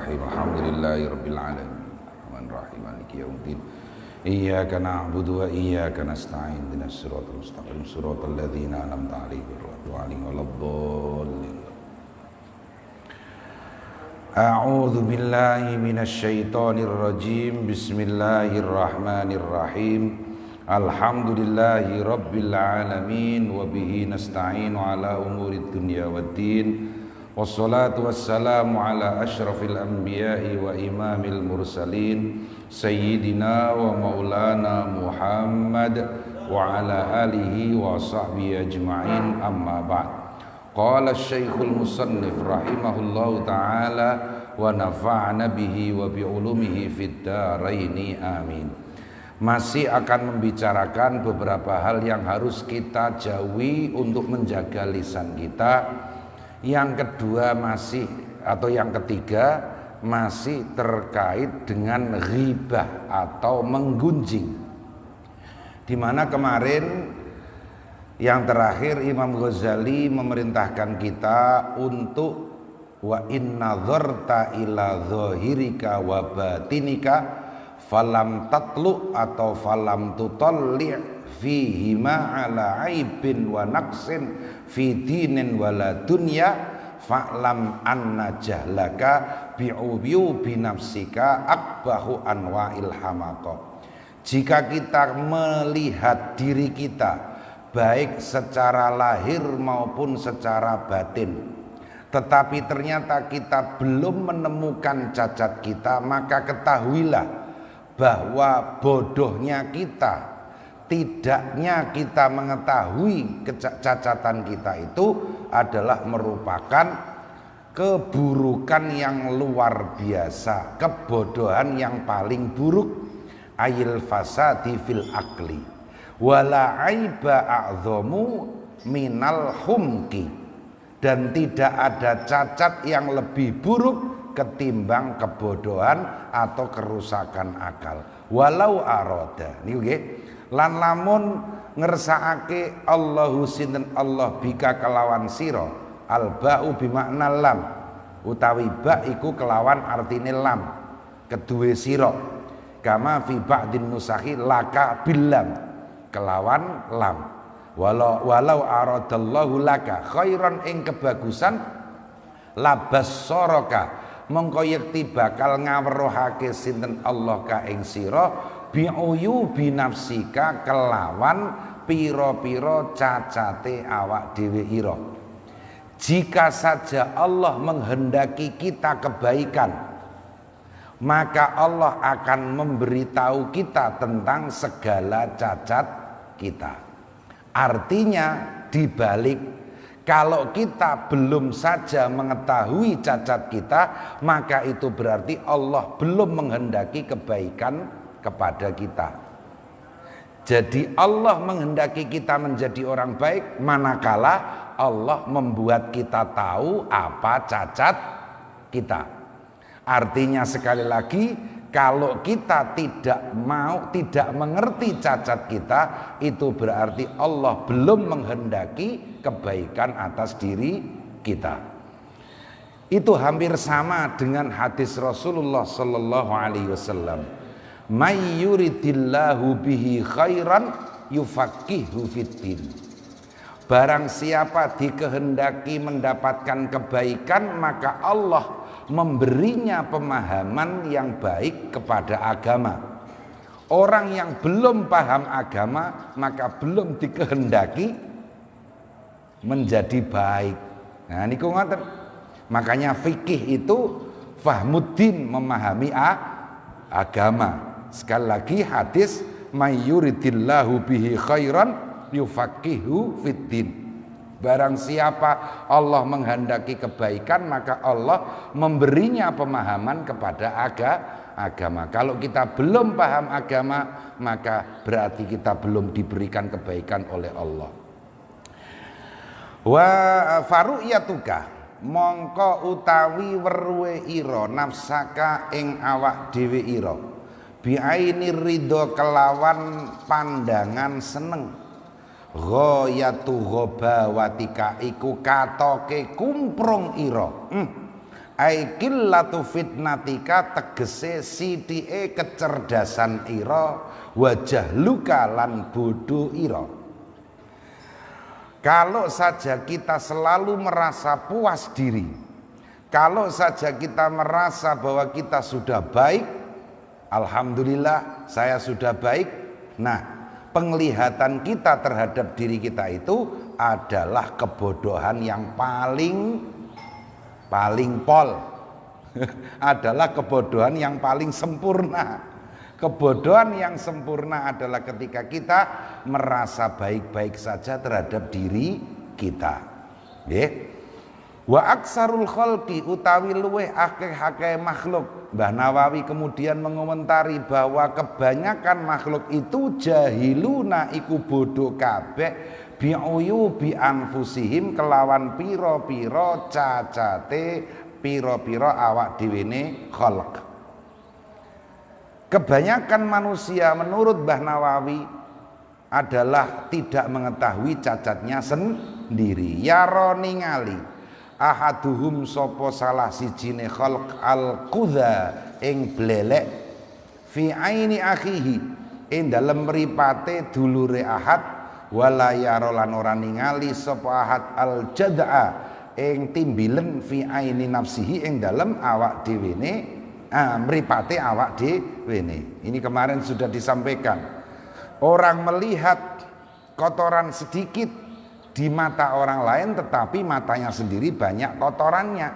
Bismillahirrahmanirrahim. Alhamdulillahirabbil alamin. Arrahmanirrahim. Maliki yaumiddin. Iyyaka na'budu wa iyyaka nasta'in. Ihdinas siratal mustaqim. Shiratal ladzina an'amta 'alaihim ghairil maghdubi waladdallin. A'udzu billahi minasy syaithanir rajim. Bismillahirrahmanirrahim. Alhamdulillahi rabbil alamin wa bihi nasta'inu ala umurid dunya waddin. Wassalatu wassalamu ala asyrafil anbiya'i wa imamil mursalin sayyidina wa maulana Muhammad wa ala alihi wa sahbihi ajma'in, amma ba'd. Qala asy-syaikhul musannif rahimahullahu ta'ala wa nafa'na bihi wa bi'ulumihi fid dharaini amin. Masih akan membicarakan beberapa hal yang harus kita jauhi untuk menjaga lisan kita. Yang kedua yang ketiga masih terkait dengan ghibah atau menggunjing. Di mana kemarin yang terakhir Imam Ghazali memerintahkan kita untuk wa inna dzarta ila dzahirika wa batinika falam tatlu atau falam tutalli' fihima ala aibin wa naqsin fi dinin wala dunya fa'lam anna jahlaka bi'ubiu binafsika akbahu anwa'il hamaqah. Jika kita melihat diri kita baik secara lahir maupun secara batin, tetapi ternyata kita belum menemukan cacat kita, maka ketahuilah bahwa bodohnya kita, tidaknya kita mengetahui kecacatan kita itu adalah merupakan keburukan yang luar biasa, kebodohan yang paling buruk. Ayil fasadi fil akli wala aiba a'dhamu minal humki, dan tidak ada cacat yang lebih buruk ketimbang kebodohan atau kerusakan akal. Walau aroda niki lan lamun ngersakake Allahu sinten Allah bika kelawan sira, al ba'u bimakna lam, utawi ba iku kelawan artine lam kedue sira, kama fi ba'din nusahi laka bilam kelawan lam. Walau aradallahu laka khairan ing kebagusan labas soroka, mongko yekti bakal ngaweruhake sinten Allah ka ing sira bi'uyu binafsika kelawan piro-piro cacate awak dhewe ira. Jika saja Allah menghendaki kita kebaikan, maka Allah akan memberitahu kita tentang segala cacat kita. Artinya dibalik, kalau kita belum saja mengetahui cacat kita, maka itu berarti Allah belum menghendaki kebaikan kepada kita. Jadi Allah menghendaki kita menjadi orang baik manakala Allah membuat kita tahu apa cacat kita. Artinya sekali lagi, kalau kita tidak mengerti cacat kita, itu berarti Allah belum menghendaki kebaikan atas diri kita. Itu hampir sama dengan hadis Rasulullah sallallahu alaihi wasallam. May yuridillahu bihi khairan yufaqihu fiddin. Barang siapa dikehendaki mendapatkan kebaikan, maka Allah memberinya pemahaman yang baik kepada agama. Orang yang belum paham agama, maka belum dikehendaki menjadi baik. Nah niku ngoten. Makanya fikih itu fahmuddin, memahami agama. Sekali lagi hadis may yuridillahu bihi khairan yufaqihu fiddin. Barang siapa Allah menghendaki kebaikan, maka Allah memberinya pemahaman kepada agama. Kalau kita belum paham agama, maka berarti kita belum diberikan kebaikan oleh Allah. Wa faru'yatuka, mongko utawi weruhe ira nafsaka ing awak dhewe ira bi'aini ridho kelawan pandangan seneng. Ghayatu ghabawatika iku katoke kumprung ira ai qillatu fitnatika tegese sithike kecerdasan ira wajah luka lan bodoh ira. Kalau saja kita selalu merasa puas diri, kalau saja kita merasa bahwa kita sudah baik, alhamdulillah saya sudah baik. Nah, penglihatan kita terhadap diri kita itu adalah kebodohan yang paling pol. Adalah kebodohan yang paling sempurna. Kebodohan yang sempurna adalah ketika kita merasa baik-baik saja terhadap diri kita. Wa aksarul khalqi utawi luweh akeh-akeh makhluk. Mbah Nawawi kemudian mengomentari bahwa kebanyakan makhluk itu jahiluna iku bodoh kabeh bi'uyubi anfusihim kelawan piro-piro cacate piro-piro awak dhewe khalq. Kebanyakan manusia menurut Mbah Nawawi adalah tidak mengetahui cacatnya sendiri. Yaro ningali ahaduhum sopo salah sijine khalq al-qudha ing blelek fi aini akhihi ing dalem mripate dulure ahad wala yaro lan ora ningali sopo ahad al-jad'a ing timbilen fi aini nafsihi ing dalem awak dhewene mripate awak dhewene. Ini kemarin sudah disampaikan. Orang melihat kotoran sedikit di mata orang lain tetapi matanya sendiri banyak kotorannya.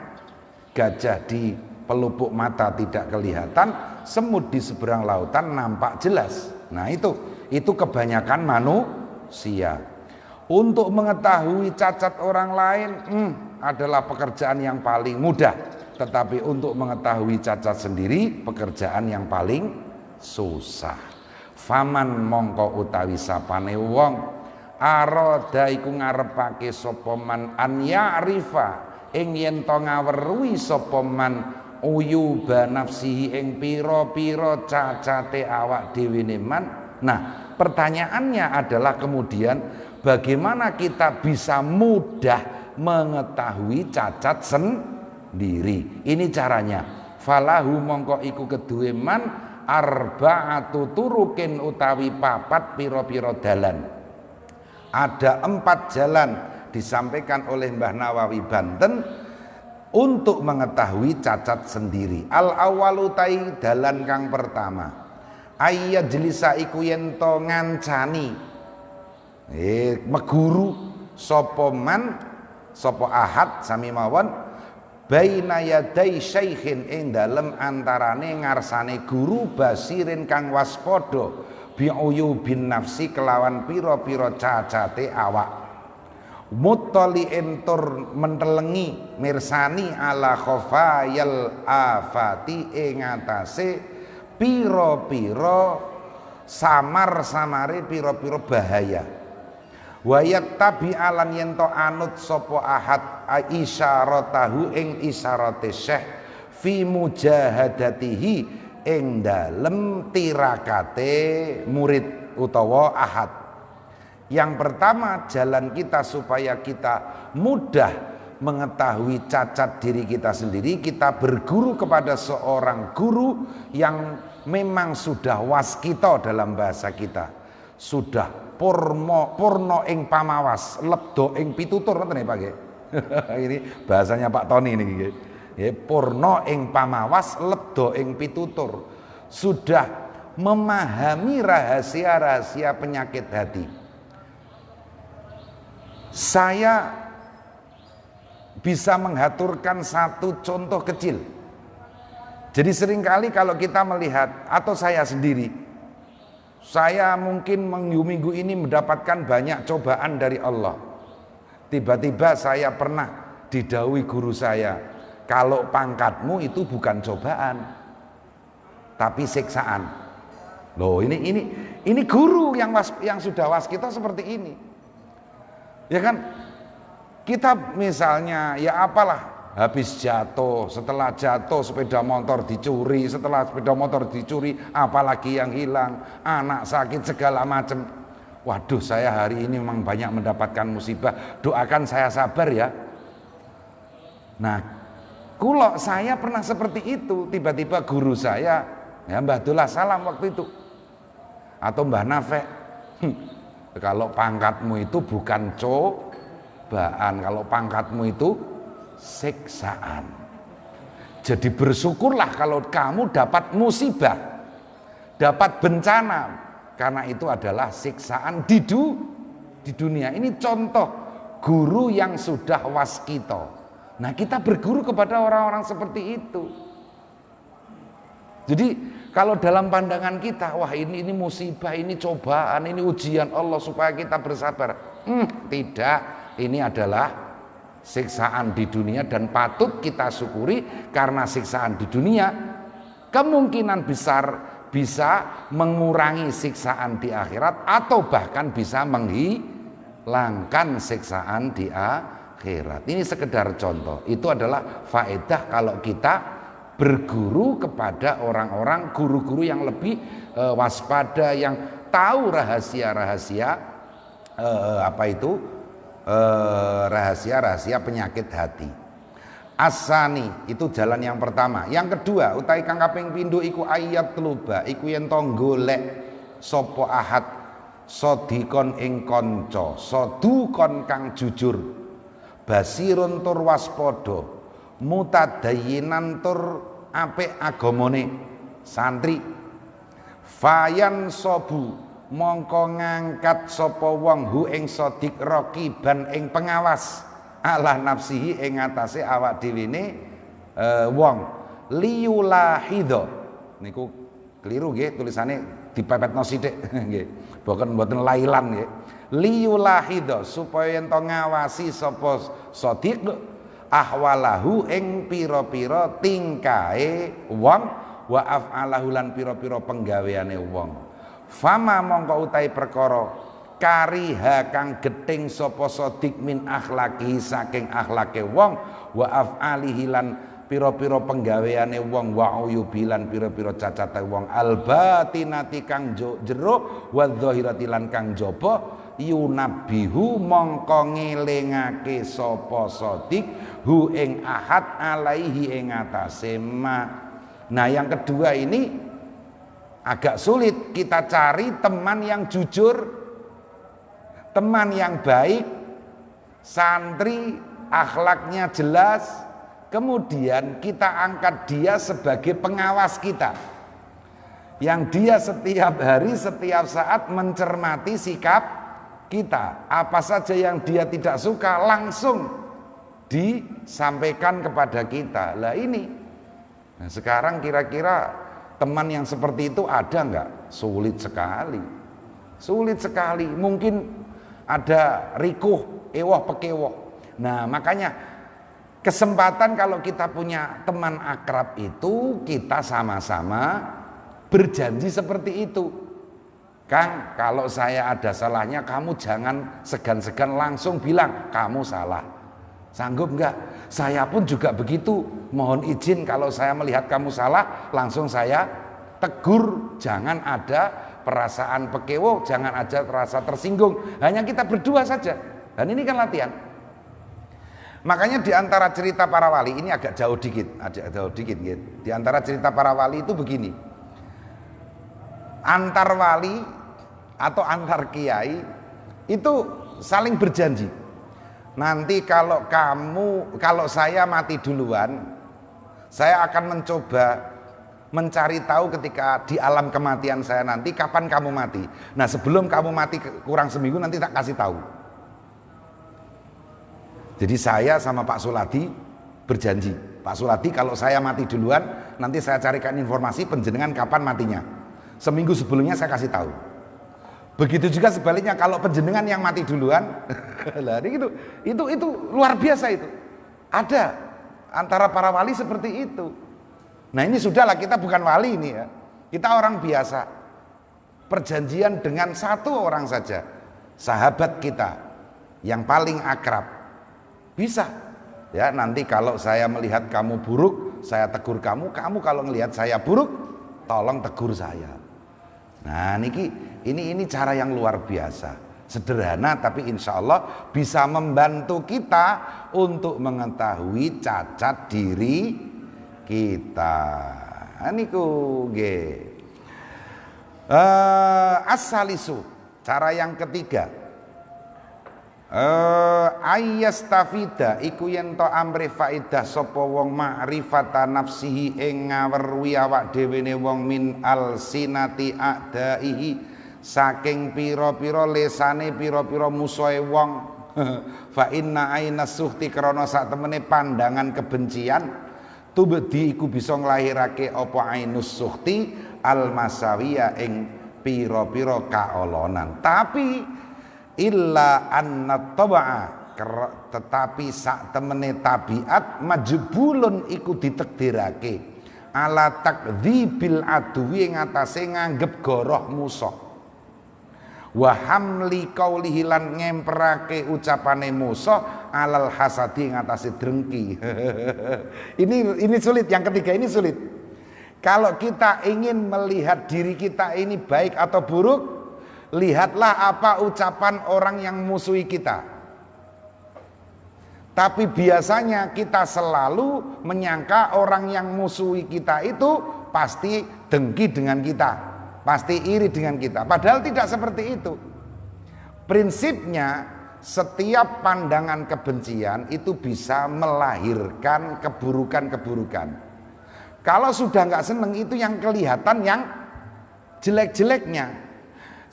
Gajah di pelupuk mata tidak kelihatan, semut di seberang lautan nampak jelas. Nah itu kebanyakan manusia. Untuk mengetahui cacat orang lain adalah pekerjaan yang paling mudah. Tetapi untuk mengetahui cacat sendiri pekerjaan yang paling susah. Faman mongko utawi sapane wong arada iku ngarepake sapa man an ya'rifa ing yen to ngaweruhi sapa man uyuba nafsihi ing pira-pira cacate awak dhewe man. Nah, pertanyaannya adalah kemudian bagaimana kita bisa mudah mengetahui cacat sendiri? Ini caranya. Falahu mongko iku keduwe man arba'atu turukin utawi papat piro-piro dalan. Ada 4 jalan disampaikan oleh Mbah Nawawi Banten untuk mengetahui cacat sendiri. Al awalu tai dalan kang pertama ayyajlisa iku yen to ngancani meguru sapa man sapa ahad sami mawon baina yadai syaikhin ing dalem antarane ngarsane guru basirin kang waspada bi'uyubin nafsi kelawan pira-pira cacate awak muttali'in tur mentelengi mirsani ala khafayal afati ing atase pira-pira samar-samare pira-pira bahaya. Wayat tabi alan yento anut sopo ahad isyaratahu ing isyarate syekh fi mujahadatihi ing dalem tirakate murid utawa ahad. Yang pertama jalan kita supaya kita mudah mengetahui cacat diri kita sendiri, kita berguru kepada seorang guru yang memang sudah waskita dalam bahasa kita, sudah purno ing pamawas lebdo ing pitutur ngoten Pak nggih. Ini bahasanya Pak Tony ini nggih. Ya, purno ing pamawas lebdo ing pitutur. Sudah memahami rahasia-rahasia penyakit hati. Saya bisa menghaturkan satu contoh kecil. Jadi seringkali kalau kita melihat atau saya sendiri, saya mungkin minggu ini mendapatkan banyak cobaan dari Allah. Tiba-tiba saya pernah didhawuhi guru saya, kalau pangkatmu itu bukan cobaan, tapi siksaan. Loh, ini guru yang sudah waskita seperti ini. Ya kan? Kita misalnya ya apalah, habis jatuh, setelah jatuh sepeda motor dicuri, setelah sepeda motor dicuri apalagi yang hilang, anak sakit segala macam. Waduh, saya hari ini memang banyak mendapatkan musibah, doakan saya sabar ya. Nah, Kulo saya pernah seperti itu, tiba-tiba guru saya, ya Mbah Dullah Salam waktu itu, atau Mbah Nafek, kalau pangkatmu itu bukan cobaan, kalau pangkatmu itu siksaan. Jadi bersyukurlah kalau kamu dapat musibah, dapat bencana, karena itu adalah siksaan di dunia. Ini contoh guru yang sudah waskito. Nah, kita berguru kepada orang-orang seperti itu. Jadi kalau dalam pandangan kita, wah ini musibah, ini cobaan, ini ujian Allah supaya kita bersabar. Tidak, ini adalah siksaan di dunia dan patut kita syukuri, karena siksaan di dunia kemungkinan besar bisa mengurangi siksaan di akhirat, atau bahkan bisa menghilangkan siksaan di akhirat. Ini sekedar contoh. Itu adalah faedah kalau kita berguru kepada orang-orang, guru-guru yang lebih waspada, yang tahu rahasia-rahasia rahasia-rahasia penyakit hati. Asani itu jalan yang pertama. Yang kedua, utai kang kaping pindho iku ayat luba, iku yen to golek sapa ahad sodikon ing kanca, sodukon kang jujur, basirun tur waspada, mutadayyinan tur apik agamane, santri. Fayan sobu mongko ngangkat sapa wong hu ing sodik raqiban ing pengawas, ala nafsihi ing atase awak dhewene wong, liyulahidho niku keliru nggih, tulisane dipepetno sithik nggih, mboten lailan nggih. Liyulahidho supaya ento ngawasi sapa sodik ahwalahu ing pira-pira tingkahe wong, wa af'alahu lan pira-pira penggaweane wong. Fama mongko utai perkara kariha kang geting sapa sodik min akhlaki saking akhlake wong, wa af'alihi lan pira-pira penggaweane wong, wa uyubi lan pira-pira cacate wong, albatinati kang jero, wa dzahirati lan kang jaba, yunabihu mongko ngelingake sapa sodik hu ing ahad alaihi ing atase ma. Nah, yang kedua ini agak sulit. Kita cari teman yang jujur, teman yang baik, santri akhlaknya jelas, kemudian kita angkat dia sebagai pengawas kita, yang dia setiap hari, setiap saat mencermati sikap kita. Apa saja yang dia tidak suka langsung disampaikan kepada kita. Lah ini, nah sekarang kira-kira teman yang seperti itu ada enggak? Sulit sekali. Sulit sekali. Mungkin ada rikuh, ewoh pekewoh. Nah, makanya kesempatan kalau kita punya teman akrab itu, kita sama-sama berjanji seperti itu. Kang, kalau saya ada salahnya, kamu jangan segan-segan langsung bilang kamu salah. Sanggup enggak? Saya pun juga begitu. Mohon izin kalau saya melihat kamu salah, langsung saya tegur. Jangan ada perasaan pekewo, jangan ada rasa tersinggung. Hanya kita berdua saja. Dan ini kan latihan. Makanya di antara cerita para wali, ini agak jauh dikit gitu. Di antara cerita para wali itu begini. Antar wali atau antar kiai itu saling berjanji. Nanti kalau saya mati duluan, saya akan mencoba mencari tahu ketika di alam kematian saya nanti kapan kamu mati. Nah, sebelum kamu mati kurang seminggu nanti tak kasih tahu. Jadi saya sama Pak Suladi berjanji, Pak Suladi kalau saya mati duluan, nanti saya carikan informasi penjenengan kapan matinya. Seminggu sebelumnya saya kasih tahu. Begitu juga sebaliknya, kalau penjenengan yang mati duluan, lah itu luar biasa itu. Ada antara para wali seperti itu. Nah, ini sudahlah, kita bukan wali ini ya. Kita orang biasa. Perjanjian dengan satu orang saja, sahabat kita yang paling akrab. Bisa. Ya, nanti kalau saya melihat kamu buruk, saya tegur kamu. Kamu kalau melihat saya buruk, tolong tegur saya. Nah, ini cara yang luar biasa. Sederhana tapi insya Allah bisa membantu kita untuk mengetahui cacat diri kita. Niku nggih. As-salisu, cara yang ketiga. Ayyastafida iku yen to amrih faidah sapa wong ma'rifata nafsihi ing ngaweruhi awak dhewe ne wong min alsinati a'daihi saking pira-pira lesane pira-pira musuhe wong. Fa inna aina suhti krana sak temene pandangan kebencian tubdi iku bisa nglahirake apa ainus suhti al masawiya ing pira-pira kaolonan. Tapi illa anna taba'a tetapi sak temene tabiat majbulun iku ditakdirake ala takdzibil aduwi ing atase nganggep goroh musuh. Wa hamli qaulihi lan ngemperake ucapane musuh alal hasadi ngatasi drengki. Ini sulit, yang ketiga ini sulit. Kalau kita ingin melihat diri kita ini baik atau buruk, lihatlah apa ucapan orang yang musuhi kita. Tapi biasanya kita selalu menyangka orang yang musuhi kita itu pasti dengki dengan kita, pasti iri dengan kita. Padahal tidak seperti itu. Prinsipnya setiap pandangan kebencian itu bisa melahirkan keburukan-keburukan. Kalau sudah nggak seneng itu yang kelihatan yang jelek-jeleknya.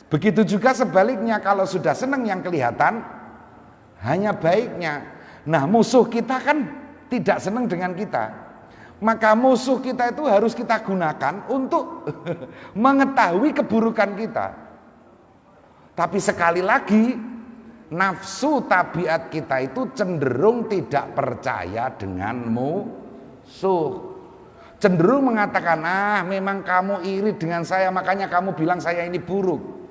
Begitu juga sebaliknya, kalau sudah seneng yang kelihatan hanya baiknya. Nah, musuh kita kan tidak senang dengan kita. Maka musuh kita itu harus kita gunakan untuk mengetahui keburukan kita. Tapi sekali lagi, nafsu tabiat kita itu cenderung tidak percaya dengan musuh. Cenderung mengatakan, memang kamu iri dengan saya, makanya kamu bilang saya ini buruk.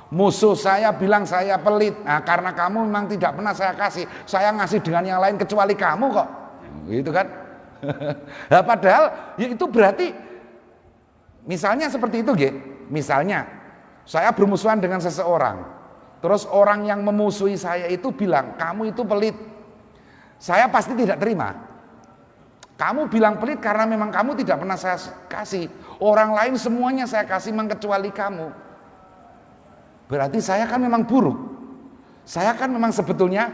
Musuh saya bilang saya pelit, karena kamu memang tidak pernah saya kasih, saya ngasih dengan yang lain kecuali kamu kok, gitu kan? Nah, padahal ya itu berarti, misalnya seperti itu, misalnya saya bermusuhan dengan seseorang, terus orang yang memusuhi saya itu bilang kamu itu pelit, saya pasti tidak terima. Kamu bilang pelit karena memang kamu tidak pernah saya kasih, orang lain semuanya saya kasih kecuali kamu. Berarti saya kan memang buruk. Saya kan memang sebetulnya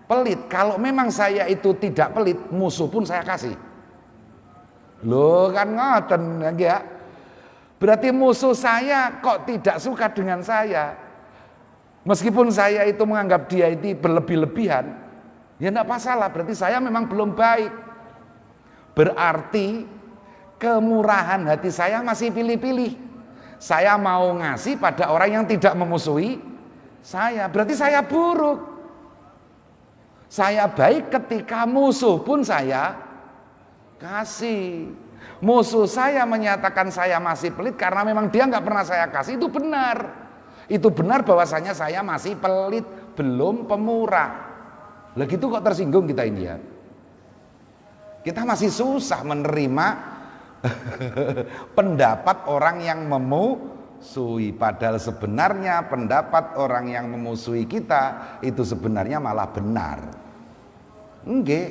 pelit. Kalau memang saya itu tidak pelit, musuh pun saya kasih. Loh kan ngoten ya. Berarti musuh saya kok tidak suka dengan saya. Meskipun saya itu menganggap dia itu berlebih-lebihan, ya enggak masalah, berarti saya memang belum baik. Berarti kemurahan hati saya masih pilih-pilih. Saya mau ngasih pada orang yang tidak memusuhi saya, berarti saya buruk. Saya baik ketika musuh pun saya kasih. Musuh saya menyatakan saya masih pelit karena memang dia nggak pernah saya kasih, itu benar. Itu benar bahwasanya saya masih pelit, belum pemurah. Lah gitu kok tersinggung kita ini ya. Kita masih susah menerima pendapat orang yang memusuhi, padahal sebenarnya pendapat orang yang memusuhi kita itu sebenarnya malah benar. Enggak.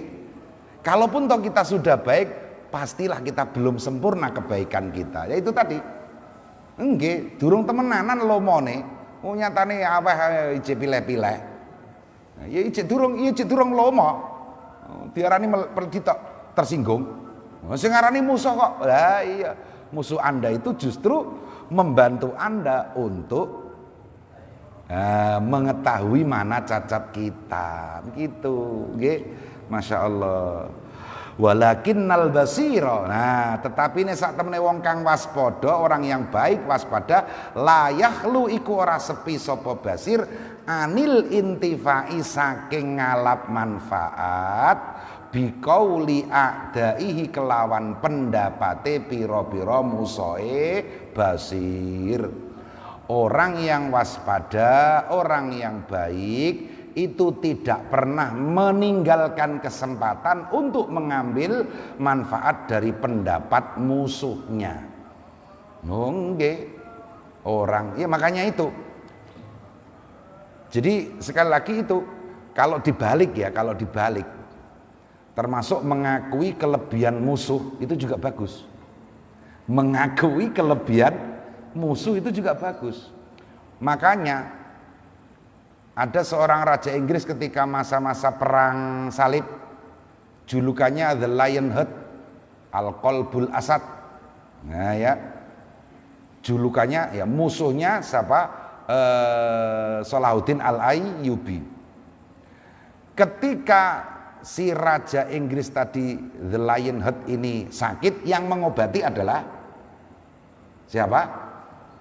Kalaupun toh kita sudah baik, pastilah kita belum sempurna kebaikan kita. Ya itu tadi. Enggak, durung temenanan lomone, nyatane aweh ije pileh-pileh. Ya ije durung lomo. Diarani tersinggung. Sing ngarani musuh kok. Lah iya, musuh Anda itu justru membantu Anda untuk mengetahui mana cacat kita. Begitu, nggih. Masya Allah. Walakinnal basira. Nah, tetapi nek sak temene wong kang waspada, orang yang baik waspada, la yakhlu iku ora sepi sapa basir anil intifai saking ngalap manfaat biqauli a'daihi kelawan pendapate pira-pira musuhe basir. Orang yang waspada, orang yang baik itu tidak pernah meninggalkan kesempatan untuk mengambil manfaat dari pendapat musuhnya. Nggih. Orang, ya makanya itu Jadi sekali lagi itu kalau dibalik termasuk mengakui kelebihan musuh itu juga bagus. Mengakui kelebihan musuh itu juga bagus. Makanya ada seorang raja Inggris ketika masa-masa perang salib, julukannya The Lionheart, Al-Qalbul Asad. Nah ya, julukannya ya musuhnya siapa? Salahuddin Al-Ayyubi. Ketika si raja Inggris tadi The Lionheart ini sakit, yang mengobati adalah siapa?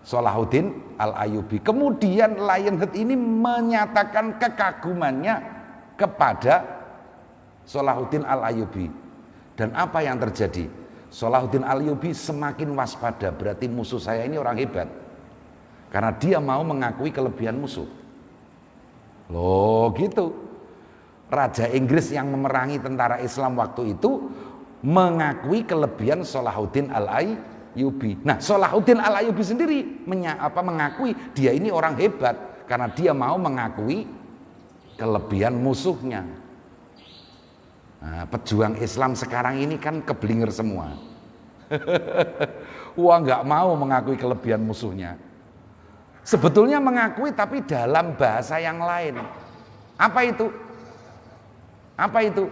Salahuddin Al-Ayyubi. Kemudian Lionheart ini menyatakan kekagumannya kepada Salahuddin Al-Ayyubi. Dan apa yang terjadi? Salahuddin Al-Ayyubi semakin waspada, berarti musuh saya ini orang hebat. Karena dia mau mengakui kelebihan musuh. Loh gitu. Raja Inggris yang memerangi tentara Islam waktu itu mengakui kelebihan Salahuddin Al-Ayyubi. Nah, Salahuddin Al-Ayyubi sendiri mengakui dia ini orang hebat karena dia mau mengakui kelebihan musuhnya. Nah, pejuang Islam sekarang ini kan keblinger semua. Wah, nggak mau mengakui kelebihan musuhnya. Sebetulnya mengakui tapi dalam bahasa yang lain. Apa itu? Apa itu?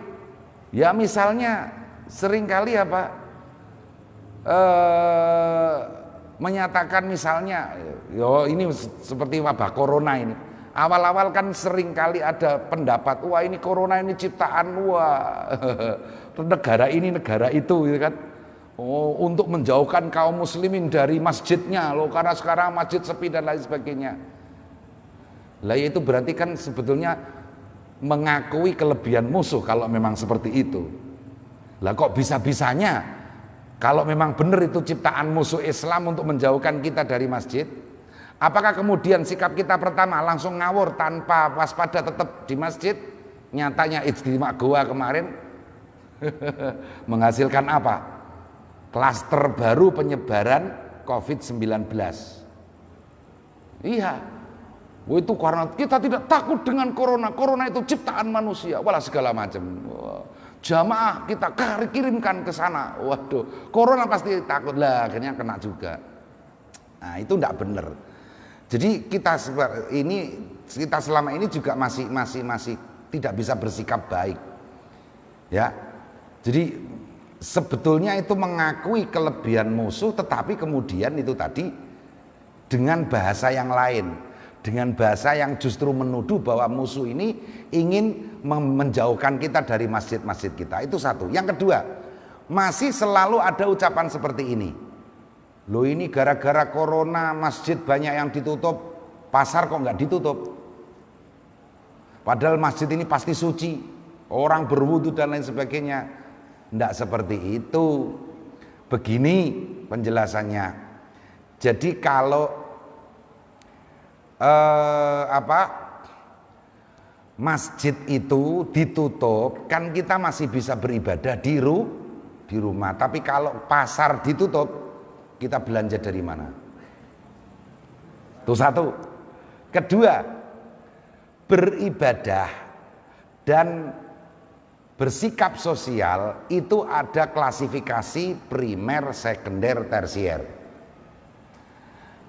Ya misalnya seringkali menyatakan misalnya, yo ini seperti wabah corona ini. Awal-awal kan seringkali ada pendapat, wah ini corona ini ciptaan negara ini negara itu, gitu kan? Oh, untuk menjauhkan kaum muslimin dari masjidnya loh, karena sekarang masjid sepi dan lain sebagainya. Lah itu berarti kan sebetulnya mengakui kelebihan musuh kalau memang seperti itu. Lah kok bisa-bisanya kalau memang benar itu ciptaan musuh Islam untuk menjauhkan kita dari masjid, apakah kemudian sikap kita pertama langsung ngawur tanpa waspada tetap di masjid? Nyatanya ijtima goa kemarin menghasilkan apa? Klaster baru penyebaran COVID-19. Iya, itu karena kita tidak takut dengan corona. Corona itu ciptaan manusia, walah segala macam. Jamaah kita kirimkan ke sana. Waduh, corona pasti takut lah, akhirnya kena juga. Nah, itu tidak benar. Jadi kita selama ini juga masih tidak bisa bersikap baik. Ya. Jadi sebetulnya itu mengakui kelebihan musuh, tetapi kemudian itu tadi dengan bahasa yang lain, dengan bahasa yang justru menuduh bahwa musuh ini ingin menjauhkan kita dari masjid-masjid kita. Itu satu. Yang kedua, masih selalu ada ucapan seperti ini. Loh ini gara-gara corona masjid banyak yang ditutup, pasar kok nggak ditutup? Padahal masjid ini pasti suci, orang berwudu dan lain sebagainya. Tidak seperti itu. Begini penjelasannya. Jadi kalau masjid itu ditutup, kan kita masih bisa beribadah di rumah. Tapi kalau pasar ditutup, kita belanja dari mana? Itu satu. Kedua, beribadah dan bersikap sosial itu ada klasifikasi primer, sekunder, tersier.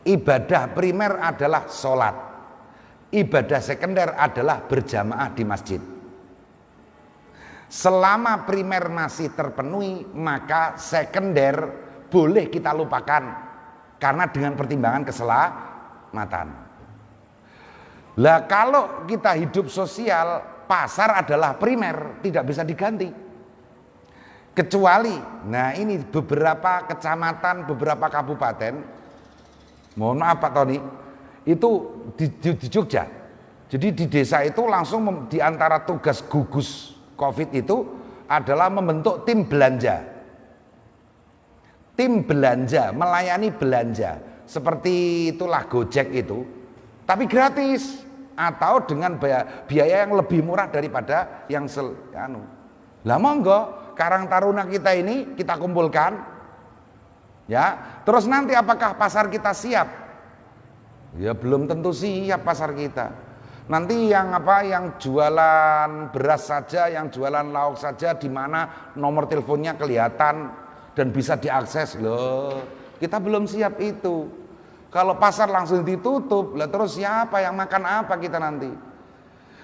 Ibadah primer adalah sholat. Ibadah sekunder adalah berjamaah di masjid. Selama primer masih terpenuhi, maka sekunder boleh kita lupakan karena dengan pertimbangan keselamatan. Lah kalau kita hidup sosial, pasar adalah primer, tidak bisa diganti. Kecuali, nah ini beberapa kecamatan, beberapa kabupaten, mohon maaf Pak Tony, itu di Jogja. Jadi di desa itu langsung di antara tugas gugus COVID itu adalah membentuk tim belanja. Tim belanja, melayani belanja. Seperti itulah Gojek itu, tapi gratis. Atau dengan biaya yang lebih murah daripada yang lah monggo Karang Taruna kita ini kita kumpulkan ya, terus nanti apakah pasar kita siap? Ya belum tentu siap pasar kita. Nanti yang jualan beras saja, yang jualan lauk saja, di mana nomor teleponnya kelihatan dan bisa diakses. Loh, kita belum siap itu. Kalau pasar langsung ditutup, lah terus siapa yang makan apa kita nanti?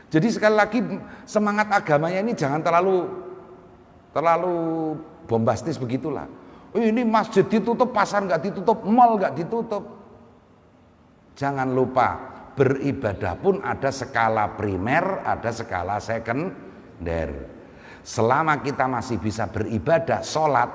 Jadi sekali lagi semangat agamanya ini jangan terlalu bombastis begitulah. Ini masjid ditutup, pasar nggak ditutup, mall nggak ditutup. Jangan lupa, beribadah pun ada skala primer, ada skala sekunder. Selama kita masih bisa beribadah, sholat,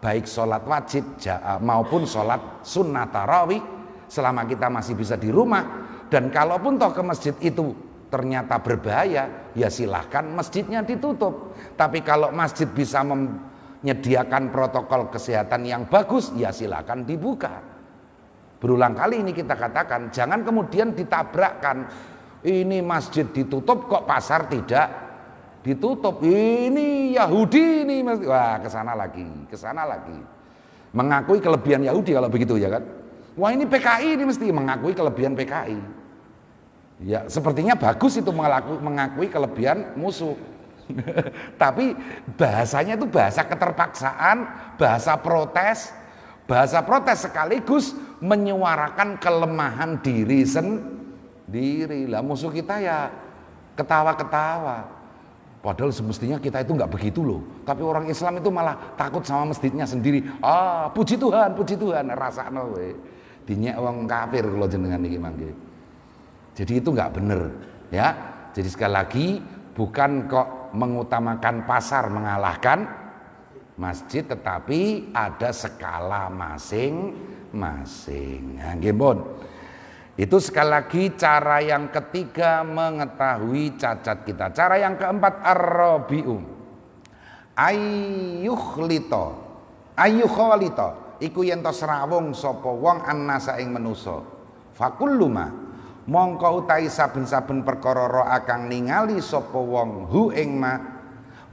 baik sholat wajib maupun sholat sunnah tarawih, selama kita masih bisa di rumah, dan kalaupun toh ke masjid itu ternyata berbahaya, ya silahkan masjidnya ditutup. Tapi kalau masjid bisa menyediakan protokol kesehatan yang bagus, ya silahkan dibuka. Berulang kali ini kita katakan, jangan kemudian ditabrakkan. Ini masjid ditutup kok pasar tidak ditutup. Ini Yahudi ini, wah kesana lagi. Mengakui kelebihan Yahudi kalau begitu ya kan. Wah ini PKI ini mesti mengakui kelebihan PKI. Ya sepertinya bagus itu mengakui kelebihan musuh. Tapi bahasanya itu bahasa keterpaksaan, bahasa protes sekaligus menyuarakan kelemahan diri sendiri. Lah musuh kita ya ketawa-ketawa. Padahal semestinya kita itu nggak begitu loh. Tapi orang Islam itu malah takut sama masjidnya sendiri. Puji Tuhan, rasakno we. Dinyek wong kafir kalau jenengan iki mangke. Jadi itu nggak bener ya. Jadi sekali lagi bukan kok mengutamakan pasar mengalahkan masjid, tetapi ada skala masing-masing. Nah, nggih pun. Itu sekali lagi cara yang ketiga mengetahui cacat kita. Cara yang keempat ar-rabi'u ayyukhalita iku yen to srawung sapa wong annasa ing manusa. Fakulluma mongko utahi saben-saben perkara ro akang ningali sapa wong hu ing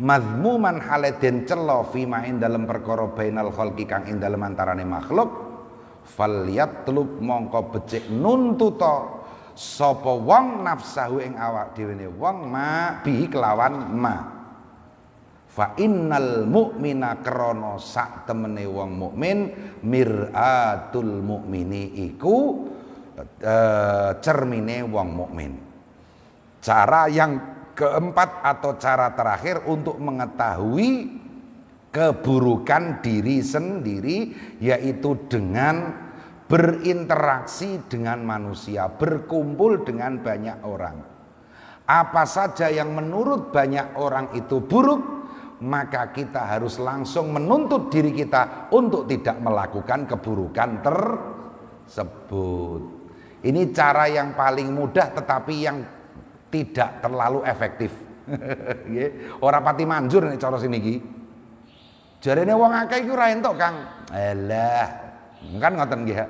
mazmuman hale den cela fima ing dalem perkara bainal khalqi kang ing dalem antarane makhluk, falyatlub mongko becik nuntuta sapa wong nafsahu ing awak dhewe ne wong ma bi kelawan ma. Fa innal mu'mina krana sak temene wong mukmin miratul mukmini iku cermine wong mukmin. Cara yang keempat atau cara terakhir untuk mengetahui keburukan diri sendiri yaitu dengan berinteraksi dengan manusia, berkumpul dengan banyak orang. Apa saja yang menurut banyak orang itu buruk, maka kita harus langsung menuntut diri kita untuk tidak melakukan keburukan tersebut. Ini cara yang paling mudah tetapi yang tidak terlalu efektif. Ora pati manjur nek cara sini iki. Jarene wong akeh iku ora entuk, Kang. Alah, kan ngoten nggih.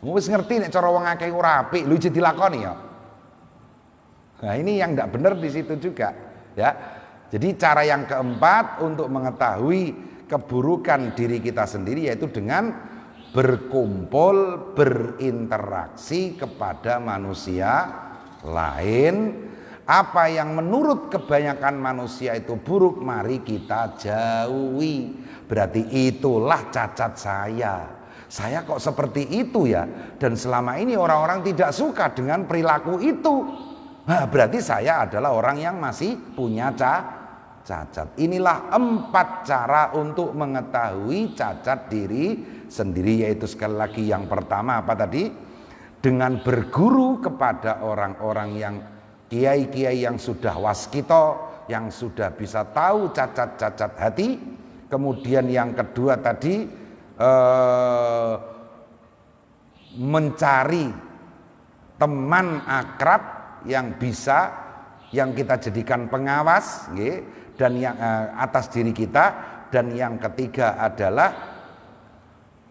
Wis ngerti nek cara wong akeh ora apik, lho iki dilakoni ya. Nah, ini yang enggak benar di situ juga, ya. Jadi cara yang keempat untuk mengetahui keburukan diri kita sendiri yaitu dengan berkumpul, berinteraksi kepada manusia lain. Apa yang menurut kebanyakan manusia itu buruk, mari kita jauhi. Berarti itulah cacat saya. Saya kok seperti itu ya. Dan selama ini orang-orang tidak suka dengan perilaku itu. Nah, berarti saya adalah orang yang masih punya cacat. Inilah 4 cara untuk mengetahui cacat diri sendiri, yaitu sekali lagi yang pertama apa tadi? Dengan berguru kepada orang-orang yang kiai-kiai yang sudah waskito, yang sudah bisa tahu cacat-cacat hati. Kemudian yang kedua tadi mencari teman akrab yang bisa, yang kita jadikan pengawas, dan yang atas diri kita. Dan yang ketiga adalah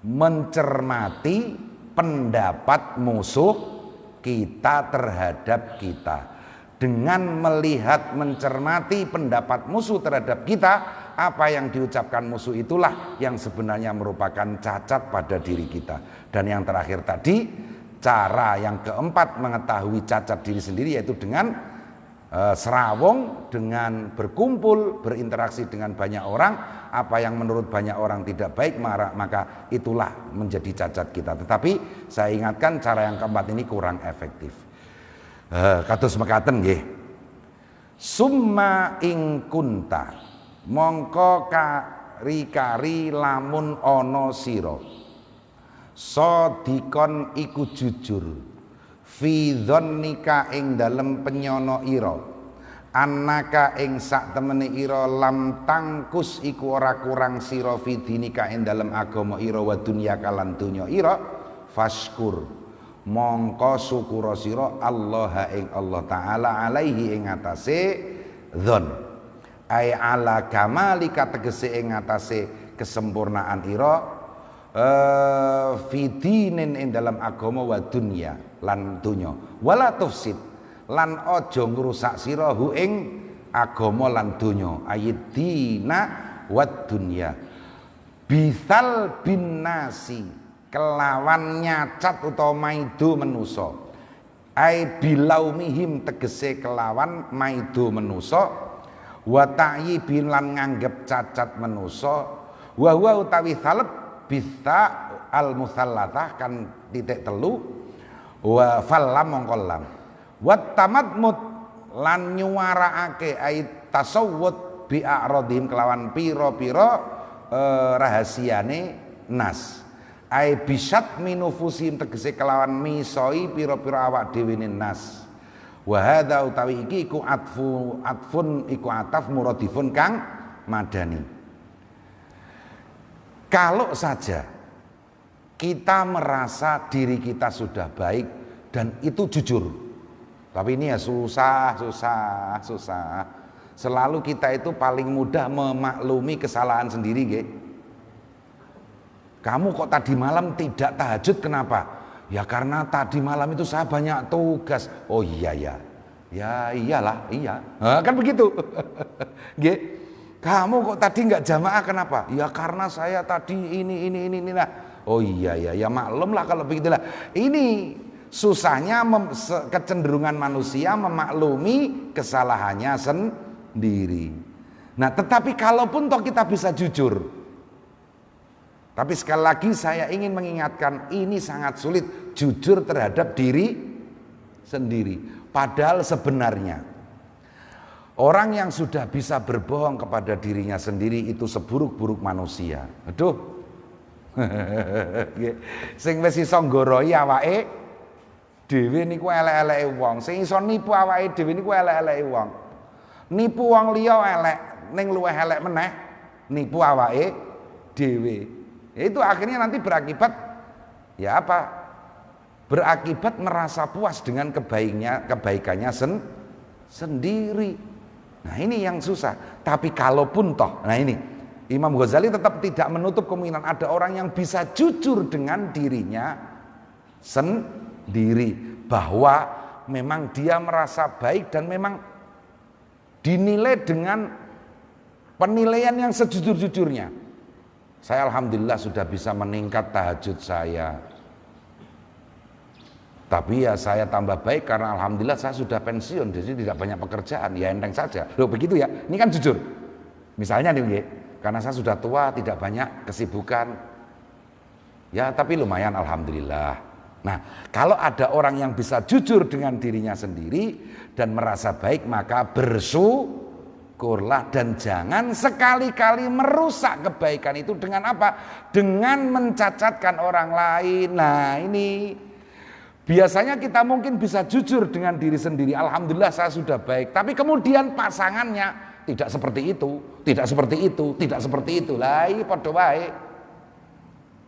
mencermati pendapat musuh kita terhadap kita. Dengan melihat, mencermati pendapat musuh terhadap kita, apa yang diucapkan musuh itulah yang sebenarnya merupakan cacat pada diri kita. Dan yang terakhir tadi, cara yang keempat mengetahui cacat diri sendiri yaitu dengan serawung, dengan berkumpul, berinteraksi dengan banyak orang. Apa yang menurut banyak orang tidak baik, maka itulah menjadi cacat kita. Tetapi saya ingatkan cara yang keempat ini kurang efektif. Kados mekaten nggih. Summa ing kunta mongko kari-kari lamun ana sira sadikon iku jujur fi dhannika ing dalem penyono ira annaka ing sak temene ira lam tangkus iku ora kurang sira fi dinika ing dalem agama ira wa dunya kalan donya ira fashkur mongko syukur sira Allah ing Allah taala alaihi ing atase dzon ai ala kamalika tegese ing atase kesempurnaan ira fidinin ing dalam agama wa dunya lan dunya wala tufsid lan aja ngrusak sira hu ing agama lan dunya ayidina wa dunya bisal bin nasi kelawan nyacat utawa maido manusa ai bilaumihim tegese kelawan maido manusa wa ta'yibin lan nganggep cacat manusa wa huwa utawi saleb bisa al musallatah kan titik telu wa fallam mongko lam wa tamatmut lan nyuaraake ai tasawwud bi a'radhim kelawan pira-pira rahasiane nas ai bisat minufusim tegese kelawan misoi pira-pira awak dhewe nas wa hadza utawi iki iku atfun iku ataf muradifun kang madani. Kalau saja kita merasa diri kita sudah baik dan itu jujur, tapi ini ya susah. Selalu kita itu paling mudah memaklumi kesalahan sendiri, ge. Kamu kok tadi malam tidak tahajud kenapa? Ya karena tadi malam itu saya banyak tugas. Oh iya ya, ya iyalah iya, kan begitu, ge. Kamu kok tadi nggak jamaah kenapa? Ya karena saya tadi ini lah. Oh iya ya maklum lah kalau begitulah. Ini susahnya kecenderungan manusia memaklumi kesalahannya sendiri. Nah tetapi kalaupun toh kita bisa jujur, tapi sekali lagi saya ingin mengingatkan ini sangat sulit jujur terhadap diri sendiri. Padahal sebenarnya orang yang sudah bisa berbohong kepada dirinya sendiri itu seburuk-buruk manusia. Aduh. Sing wis iso nggoroi awake dhewe niku elek-eleke wong. Sing iso nipu awake dhewe niku elek-eleke wong. Nipu wong liya elek, ning luwih elek meneh nipu awake dhewe. Itu akhirnya nanti berakibat ya apa? Berakibat merasa puas dengan kebaikannya sendiri. Nah ini yang susah. Tapi kalaupun toh, nah ini Imam Ghazali tetap tidak menutup kemungkinan ada orang yang bisa jujur dengan dirinya sendiri bahwa memang dia merasa baik dan memang dinilai dengan penilaian yang sejujur-jujurnya. Saya alhamdulillah sudah bisa meningkat tahajud saya. Tapi ya saya tambah baik karena alhamdulillah saya sudah pensiun, jadi tidak banyak pekerjaan, ya enteng saja. Loh begitu ya, ini kan jujur. Misalnya nih, karena saya sudah tua, tidak banyak kesibukan. Ya tapi lumayan alhamdulillah. Nah kalau ada orang yang bisa jujur dengan dirinya sendiri dan merasa baik, maka bersyukurlah dan jangan sekali-kali merusak kebaikan itu dengan apa? Dengan mencacatkan orang lain. Nah ini biasanya kita mungkin bisa jujur dengan diri sendiri, alhamdulillah saya sudah baik. Tapi kemudian pasangannya tidak seperti itu, tidak seperti itu, tidak seperti itu. Lah iki padha wae.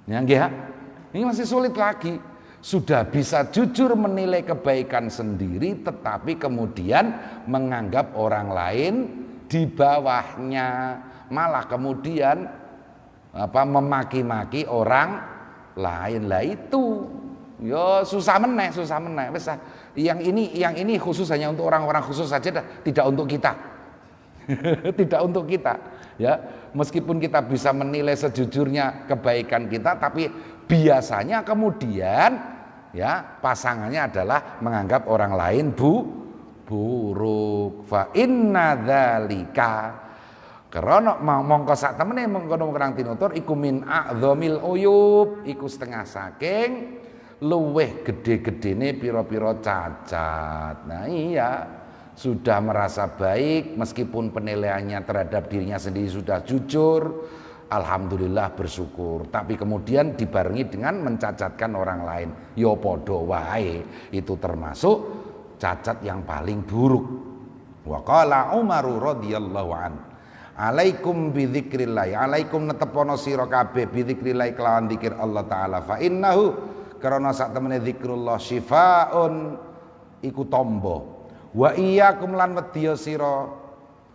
Ya nggih. Ini masih sulit lagi. Sudah bisa jujur menilai kebaikan sendiri tetapi kemudian menganggap orang lain di bawahnya, malah kemudian memaki-maki orang lain. Lah itu yo susah meneh. Wes yang ini khusus hanya untuk orang-orang khusus saja, tidak untuk kita. Tidak untuk kita. Ya, meskipun kita bisa menilai sejujurnya kebaikan kita, tapi biasanya kemudian ya pasangannya adalah menganggap orang lain buruk. Fa inna dzalika karena mongko sak temene mengkono kang tinutur iku min a'dzamil uyub, iku setengah saking luweh gede-gedene pira-pira cacat. Nah iya, sudah merasa baik meskipun penilaiannya terhadap dirinya sendiri sudah jujur, alhamdulillah bersyukur, tapi kemudian dibarengi dengan mencacatkan orang lain, yo podo wae, itu termasuk cacat yang paling buruk. Wa qala Umar radhiyallahu an, alaikum bidzikrillah, alaikum netepono sira kabeh bidzikrillah kelawan zikir Allah taala, fa innahu karena sak temene zikrullah syifaun iku tombo, wa iyyakum lan wedya sira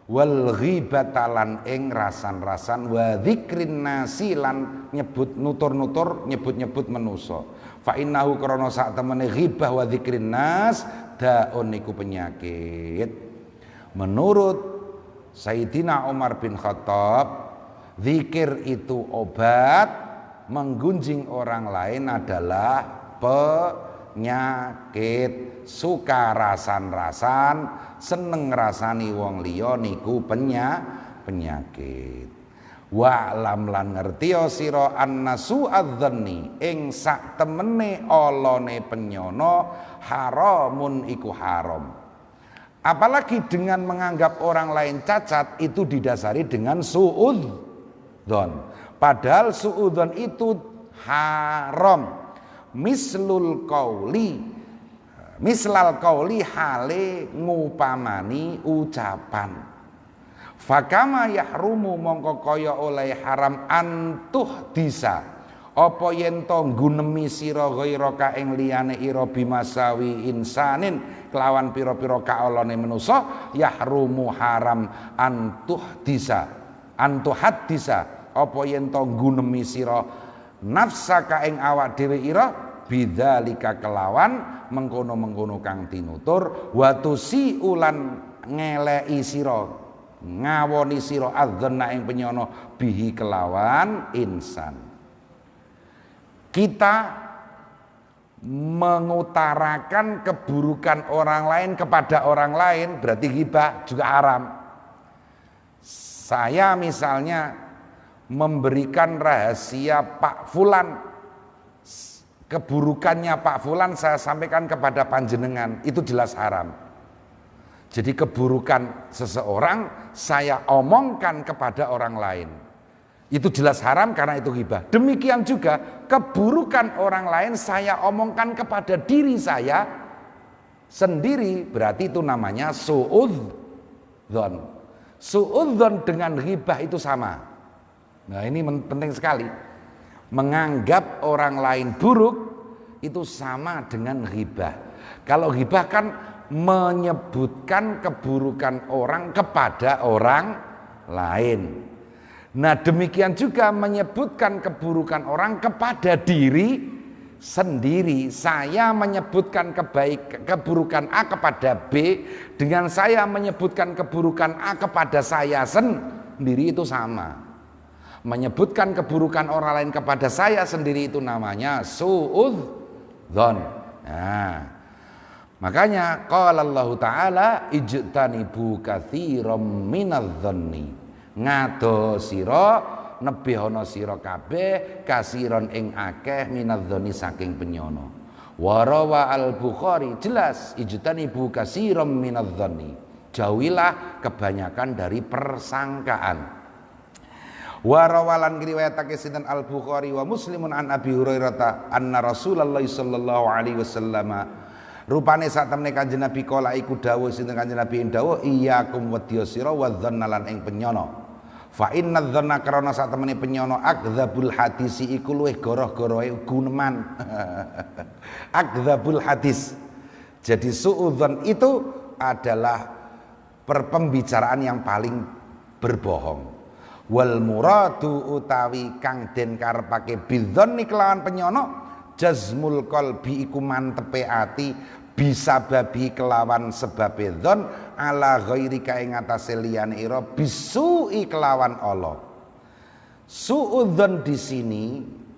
wal ghibatalan ing rasan-rasan, wa dzikrin nasi lan nyebut nutur-nutur nyebut-nyebut manusa. Fa innahu karena sak temene ghibah wa dzikrin nas daun iku penyakit. Menurut Sayyidina Umar bin Khattab, zikir itu obat, menggunjing orang lain adalah penyakit. Suka rasan-rasan, seneng rasani wong liya niku penyakit. Wa lam lan ngerti sira annasu adzanni ing sak temene olone penyono haramun iku haram. Apalagi dengan menganggap orang lain cacat itu didasari dengan suudzon. Padahal suudzon itu haram. Mislal qauli hale ngupamani ucapan. Fakama yahrumu mongko kaya oleh haram antuh disa apa yen to nggunemi sira ghairaka ing liyane ira bimasawi insanin kelawan pira-pira kaolone manusa, yahrumu haram antuh disa apa yen to nggunemi sira nafsaka ing awak dhewe ira bidzalika kelawan mengkono-mengkono kang tinutur, watusi ulan ngeleki sira ngawoni sira adzanna ing penyono bihi kelawan insan. Kita mengutarakan keburukan orang lain kepada orang lain berarti ghibah, juga haram. Saya misalnya memberikan rahasia Pak Fulan, keburukannya Pak Fulan saya sampaikan kepada panjenengan, itu jelas haram. Jadi keburukan seseorang saya omongkan kepada orang lain, itu jelas haram karena itu ghibah. Demikian juga keburukan orang lain saya omongkan kepada diri saya sendiri, berarti itu namanya suudzon. Suudzon dengan ghibah itu sama. Nah ini penting sekali. Menganggap orang lain buruk itu sama dengan ghibah. Kalau ghibah kan menyebutkan keburukan orang kepada orang lain. Nah demikian juga menyebutkan keburukan orang kepada diri sendiri. Saya menyebutkan keburukan A kepada B, dengan saya menyebutkan keburukan A kepada saya sendiri itu sama. Menyebutkan keburukan orang lain kepada saya sendiri itu namanya suudzon. Nah, makanya qala Allah Ta'ala ijtanibu katsiran minadh-dhanni, ngado sira nebihono sira kabeh kasiron ing akeh minadh-dhanni saking penyono. Warawa al-Bukhari, jelas ijtanibu katsiran minadh-dhanni, jauhilah kebanyakan dari persangkaan. Warawalan riwayatake sinten al-Bukhari wa Muslimun an Abi Hurairah anna Rasulullah sallallahu alaihi wasallam rupane sak temene Kanjeng Nabi kala iku dawuh sinten Kanjeng Nabi dawuh iyyakum wadya sira wa dzannalan ing penyono. Fa inna dzanna karena sak temene penyono akdzabul hadisi iku luwih goroh-gorohe guneman. Akdzabul hadis. Jadi suudzon itu adalah pembicaraan yang paling berbohong. Wal muradu utawi kang den karepake bidzonni kelawan penyono jazmul qalbi iku mantepe ati bisa babi kelawan sebabe dzon ala ghairika ing atase liyane ira bisui kelawan Allah. Suudzon di sini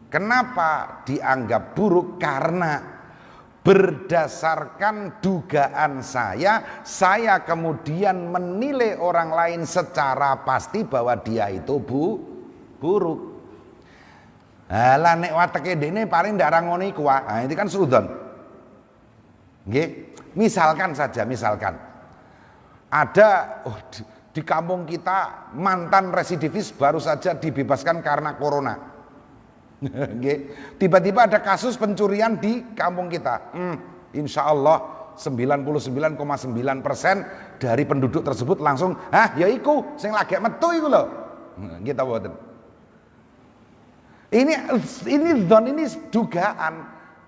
kenapa dianggap buruk? Karena berdasarkan dugaan saya kemudian menilai orang lain secara pasti bahwa dia itu buruk. Lah nek wateke dene paling ndak ngono iku wae. Nah, itu kan suudzon. Nggih. Misalkan ada di kampung kita mantan residivis baru saja dibebaskan karena corona. Tiba-tiba ada kasus pencurian di kampung kita. Insya Allah 99,9% dari penduduk tersebut langsung, ya iku sing lagi metu iku lho. Kita boten. Ini dugaan.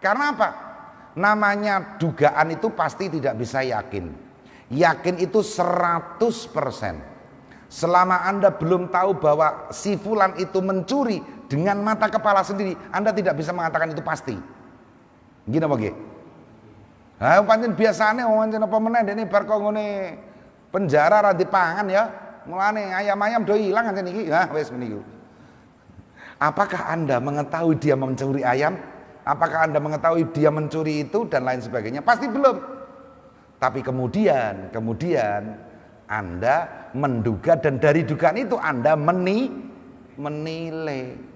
Karena apa? Namanya dugaan itu pasti tidak bisa yakin. Yakin itu 100%. Selama Anda belum tahu bahwa si fulan itu mencuri dengan mata kepala sendiri, Anda tidak bisa mengatakan itu pasti. Gini apa nggih? Nah, pancen biasane wancen apa meneh dene bar kok ngene penjara ra dipangan ya. Mulane ayam-ayam do ilang ancen iki. Wis meniku. Apakah Anda mengetahui dia mencuri ayam? Apakah Anda mengetahui dia mencuri itu dan lain sebagainya? Pasti belum. Tapi kemudian Anda menduga dan dari dugaan itu Anda menilai.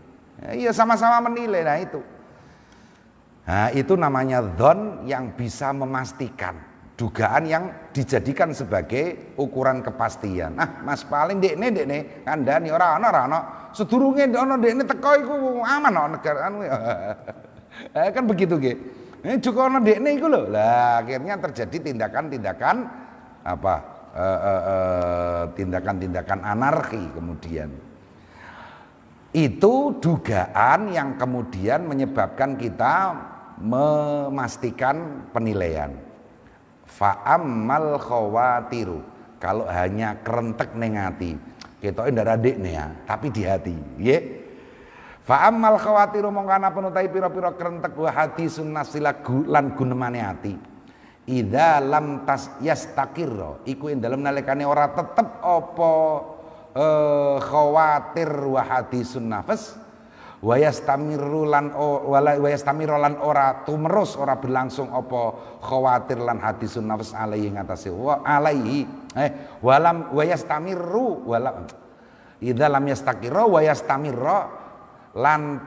Iya sama-sama menilai. Nah itu namanya dzon yang bisa memastikan. Dugaan yang dijadikan sebagai ukuran kepastian. Mas paling dekne kandhani ora ana. Sedurunge ana dekne teko iku aman kok negara anu. Kan begitu nggih. Juga ana dekne iku lho. Lah akhirnya terjadi tindakan-tindakan tindakan anarki kemudian. Itu dugaan yang kemudian menyebabkan kita memastikan penilaian. Fa'ammal khawatiru, kalau hanya kerentek ning ati, ketoke ndak radekne ya, tapi di hati, nggih. Fa'ammal khawatiru mongko ana penutai pira-pira kerentek wa hati sunnasilah lan gunemane ati. Idza lam yastaqirra, iku ing dalem nalikane ora tetep apa khawatir wa hadisun nafas wa yastamiru lan ora tumerus ora berlangsung apa khawatir lan hadisun nafas alaihi ngatasé alaihi walam wa yastamiru walam idza lam yastaqirra wa yastamirra lan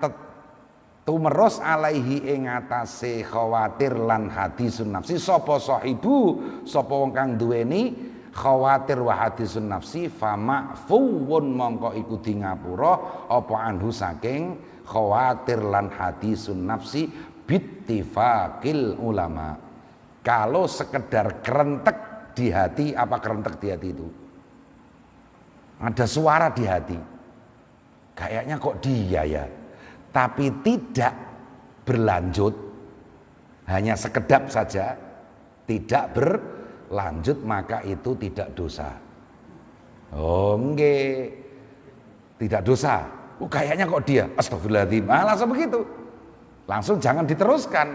tumerus alaihi ing ngatasé khawatir lan hadisun nafsi sapa sahibu sapa wong kang duweni khawatir wa hadisun nafsi fama'fuwun mongko iku di ngapura apa anhu saking khawatir lan hadisun nafsi bittifaqil ulama. Kalau sekedar kerentek di hati, apa kerentek di hati itu? Ada suara di hati, kayaknya kok dia ya, tapi tidak berlanjut, hanya sekedap saja, tidak berlanjut, maka itu tidak dosa. Oh enggak, tidak dosa. Kayaknya kok dia, astagfirullahaladzim, langsung begitu, langsung jangan diteruskan.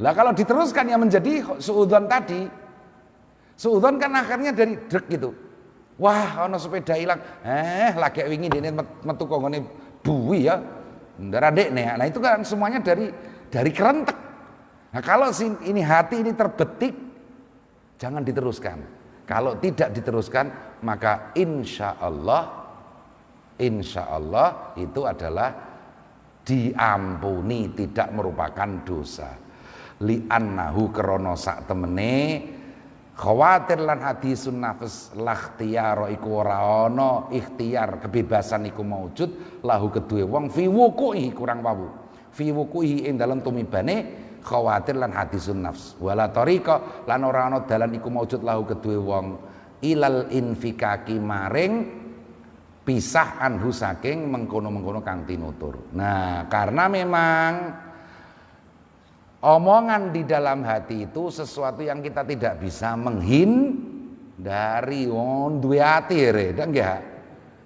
Lah kalau diteruskan yang menjadi suudzon tadi, suudzon kan akhirnya dari drek gitu. Wah, ono sepeda hilang, lagi wingi dene metu kok ngene buwi ya, ndara dekne. Nah itu kan semuanya dari kerentek. Nah kalau ini hati ini terbetik, jangan diteruskan. Kalau tidak diteruskan, maka insya Allah itu adalah diampuni, tidak merupakan dosa. Li'annahu krono sak temene khawatir lan hadisun nafs lakhtiyara iku ora ana ikhtiar, kebebasan iku maujud lahu kedue wong fi wuqu'i kurang wawu. Fi wuqu'i ing dalem tumibane khawatir lan hadisun nafs wala tariqa lan ora ana dalan iku maujud lahu kedue wong ilal infikaki maring pisah anhu saking mengkono-mengkono kang tinutur. Nah, karena memang omongan di dalam hati itu sesuatu yang kita tidak bisa menghindari. Duwe ati re, ndak nggih.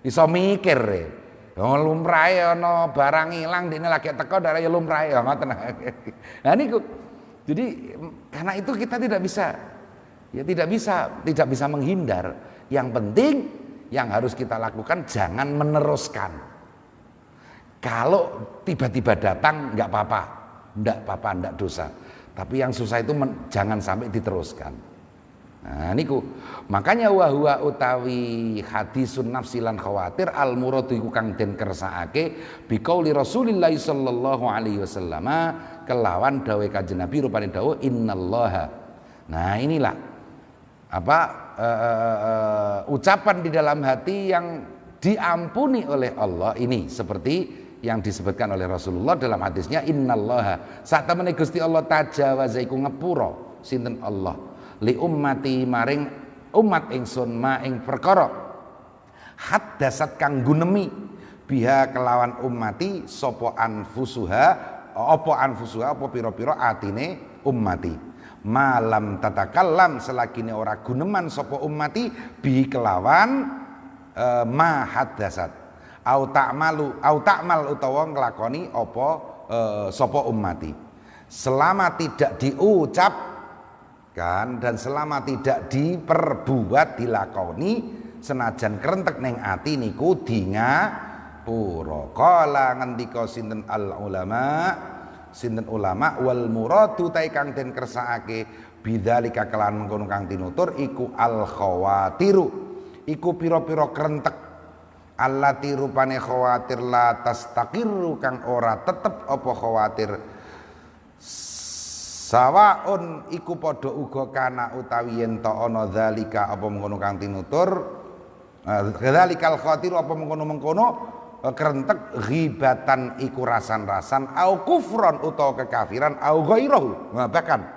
Iso mikir re. Lumrahe ana barang ilang dene lagi teko ndak ya lumrahe ngoten. Nah niku. Jadi karena itu kita tidak bisa menghindar. Yang penting yang harus kita lakukan jangan meneruskan. Kalau tiba-tiba datang nggak apa-apa, nggak dosa. Tapi yang susah itu jangan sampai diteruskan. Nah niku makanya wahwa utawi hadisun nafsi lan khawatir al muradu iku kang den kersakake biqauli Rasulillah sallallahu alaihi wasallam kelawan dawuh Kanjeng Nabi rupane dawuh innallaha. Nah inilah apa ucapan di dalam hati yang diampuni oleh Allah ini seperti yang disebutkan oleh Rasulullah dalam hadisnya innallaha saat temene Gusti Allah tajawaza iku ngepura sinten Allah li ummati maring umat ingsun ma ing perkara haddasat kang gunemi biha kelawan ummati sapa anfusuha apa pira-pira atine ummati malam tatakallam selagine ora guneman sapa ummati bi kelawan ma haddasat au ta'mal utawa nglakoni apa sapa ummati selama tidak diucap kan dan selama tidak diperbuat dilakoni senajan krentek ning ati niku dingapura kala ngendika sinten ulama wal muradu ta kang den kersakake bidzalika kelan mengkono kang tinutur iku al khawatiru iku pira-pira krentek allati rupane khawatir la tastaqiru kang ora tetep apa khawatir sawaun iku padha uga kana utawi yen ta ana zalika apa mengkono kang tinutur zalikal khatiru apa mengkono-mengkono kerentek ghibatan iku rasan-rasan au kufron utawa kekafiran au ghairahu. Nah, bahkan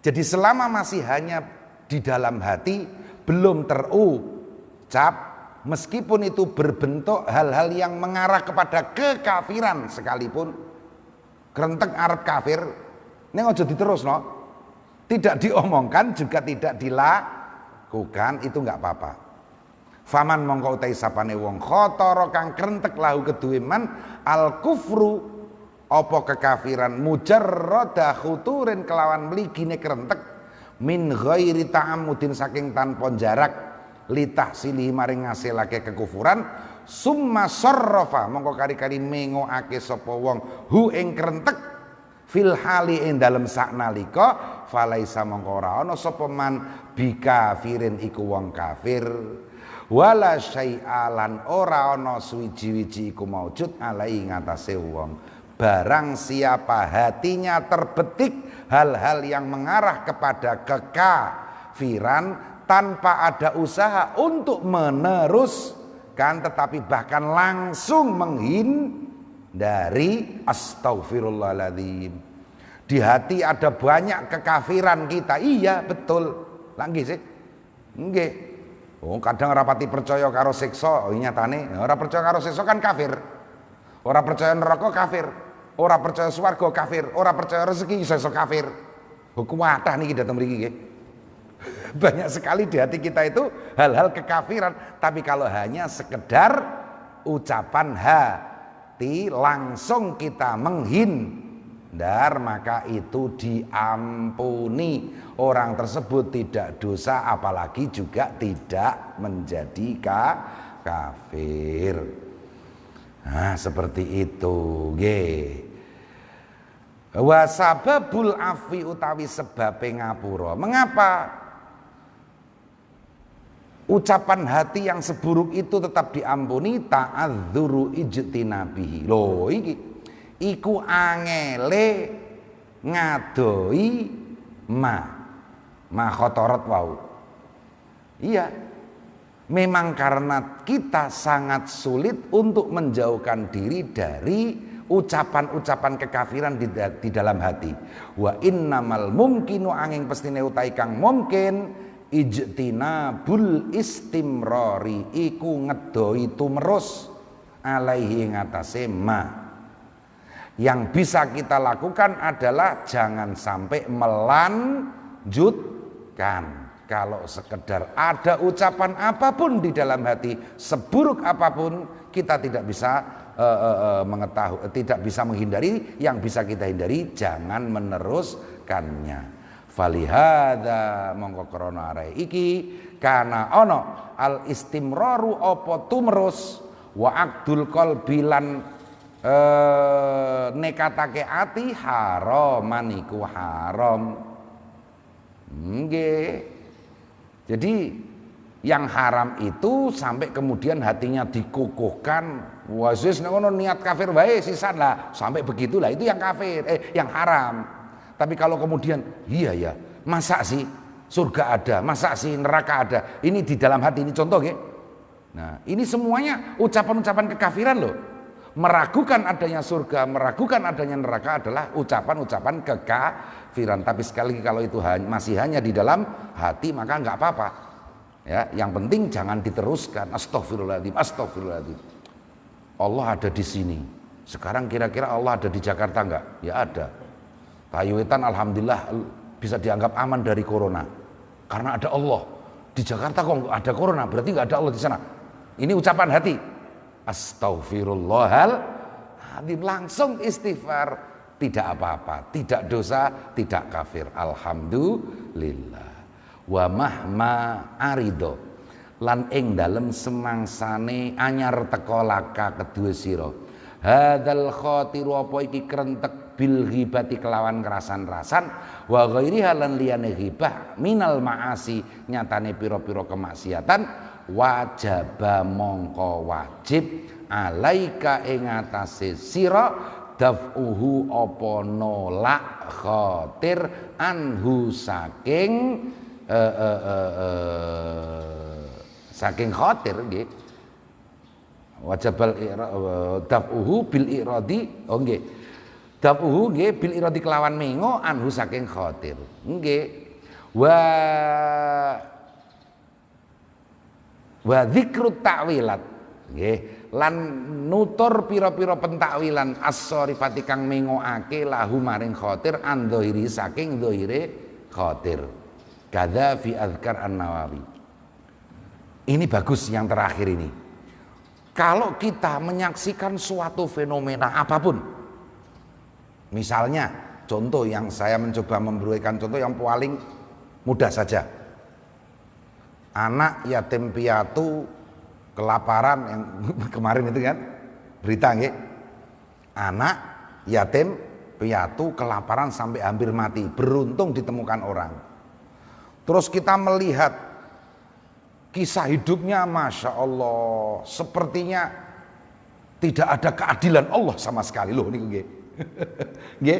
jadi selama masih hanya di dalam hati belum terucap meskipun itu berbentuk hal-hal yang mengarah kepada kekafiran sekalipun kerentek arep kafir ini ojo diterusno, tidak diomongkan juga tidak dilakukan itu enggak apa-apa. Faman mongko utai sapane wong khotoro kang krentek lahu keduwe man al kufru apa kekafiran mujarrada khuturin kelawan mligine krentek min ghairi ta'ammudin saking tanpa jarak litahsilihi maring ngasilake kekufuran summa sarrafa mongko kari-kari mengoake sapa wong hu ing krentek fil hali ing dalem saknalika falaisa mongko ora ana sapa man bikafirin iku wong kafir wala syai'alan ora ana suwiji-wiji iku maujud alai ngatasé wong barang siapa hatinya terbetik hal-hal yang mengarah kepada kekafiran tanpa ada usaha untuk meneruskan tetapi bahkan langsung menghindari astaghfirullahaladzim di hati ada banyak kekafiran kita iya betul lagi sih nggih. Oh, kadang rapati percaya karo siksa, nyatane ora percaya karo siksa kan kafir. Ora percaya neraka kafir. Ora percaya swarga kafir. Ora percaya rezeki iso kafir. Kuwatah niki dateng mriki nggih. Banyak sekali di hati kita itu hal-hal kekafiran, tapi kalau hanya sekedar ucapan hati langsung kita menghindar maka itu diampuni. Orang tersebut tidak dosa apalagi juga tidak menjadi kafir. Nah, seperti itu nggih. Wa sababul afi utawi sebabe ngapura. Mengapa ucapan hati yang seburuk itu tetap diampuni ta'adzuru ijtinabihi. Lho iki iku angele ngadoi ma khotorot wau. Iya, memang karena kita sangat sulit untuk menjauhkan diri dari ucapan-ucapan kekafiran di dalam hati. Wa innamal mumkinu angin pestine utai kang mungkin ijtinabul istimrari iku ngedoi tumerus alaihi ngatasé ma. Yang bisa kita lakukan adalah jangan sampai melanjutkan. Kalau sekedar ada ucapan apapun di dalam hati, seburuk apapun, kita tidak bisa mengetahui, tidak bisa menghindari. Yang bisa kita hindari, jangan meneruskannya. Falihada mongko krana arek iki kana ana al istimraru apa tumerus wa aqdul qalbi lan nekatake ati haraman iku haram. Nggih. Jadi yang haram itu sampai kemudian hatinya dikukuhkan, wasis ngono niat kafir wae sisan lah, sampai begitulah itu yang kafir, yang haram. Tapi kalau kemudian iya ya, masa sih surga ada, masa sih neraka ada, ini di dalam hati, ini contoh ya. Nah ini semuanya ucapan-ucapan kekafiran loh. Meragukan adanya surga, meragukan adanya neraka adalah ucapan-ucapan kekafiran. Tapi sekali lagi kalau itu masih hanya di dalam hati maka nggak apa-apa. Ya, yang penting jangan diteruskan. Astagfirullahaladzim, astagfirullahaladzim. Allah ada di sini. Sekarang kira-kira Allah ada di Jakarta nggak? Ya ada. Tayuetan alhamdulillah bisa dianggap aman dari corona karena ada Allah. Di Jakarta kok ada corona, berarti nggak ada Allah di sana. Ini ucapan hati. Astaghfirullahaladzim, langsung istighfar, tidak apa-apa, tidak dosa, tidak kafir, alhamdulillah. Wa mahma arido lan ing dalem semangsane anyar teka laka kedua sira hadzal khatiru apa iki krentek bil ghibati kelawan kerasan-rasan wa ghairiha lan liyane ghibah minal maasi nyatane pira-pira kemaksiatan wajaba mongko wajib alaika ing atase sira daf'uhu apa nolak khatir anhu saking saking khatir nggih wajabal daf'uhu bil iradi oh nggih daf'uhu nggih bil iradi kelawan mengo anhu saking khatir nggih wa dzikrut ta'wilat nggih lan nutur pira-pira pentakwilan as-sarifati kang mengoake lahu maring khatir an dhahiri saking dhahire khatir kadza fi azkar an-Nawawi. Ini bagus yang terakhir ini. Kalau kita menyaksikan suatu fenomena apapun, misalnya contoh yang saya mencoba memberikan contoh yang paling mudah saja, anak yatim piatu kelaparan yang kemarin itu kan berita nggih, anak yatim piatu kelaparan sampai hampir mati, beruntung ditemukan orang. Terus kita melihat kisah hidupnya, Masya Allah, sepertinya tidak ada keadilan Allah sama sekali loh ini nggih. Nggih.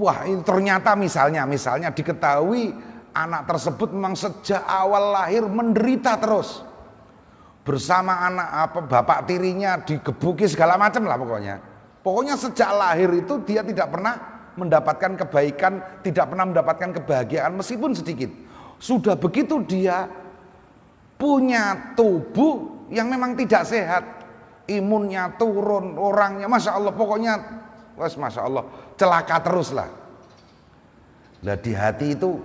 Wah, ini ternyata misalnya diketahui anak tersebut memang sejak awal lahir menderita terus. Bersama anak bapak tirinya digebuki segala macam lah pokoknya. Pokoknya sejak lahir itu dia tidak pernah mendapatkan kebaikan, tidak pernah mendapatkan kebahagiaan meskipun sedikit. Sudah begitu dia punya tubuh yang memang tidak sehat, imunnya turun, orangnya Masya Allah, pokoknya Masya Allah, celaka terus lah. Nah di hati itu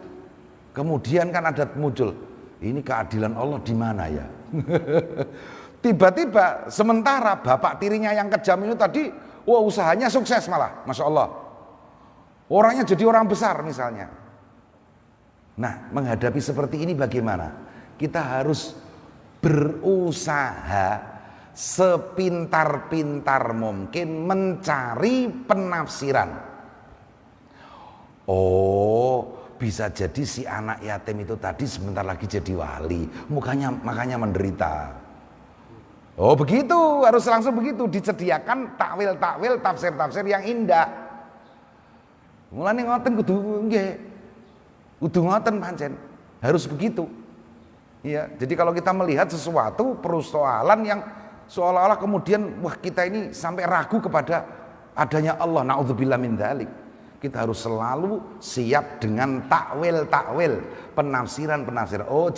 kemudian kan ada muncul, ini keadilan Allah di mana ya? Tiba-tiba sementara bapak tirinya yang kejam itu tadi, wah usahanya sukses malah, Masya Allah, orangnya jadi orang besar misalnya. Nah menghadapi seperti ini bagaimana? Kita harus berusaha sepintar-pintar mungkin mencari penafsiran. Oh, bisa jadi si anak yatim itu tadi sebentar lagi jadi wali, makanya menderita. Oh begitu, harus langsung begitu, disediakan takwil-takwil, tafsir-tafsir yang indah. Mulane ngoten kudu nggih. Kudu ngoten pancen, harus begitu. Ya, jadi kalau kita melihat sesuatu persoalan yang seolah-olah kemudian wah kita ini sampai ragu kepada adanya Allah, naudzubillah min dzalik. Kita harus selalu siap dengan takwil-takwil, penafsiran-penafsiran. Oh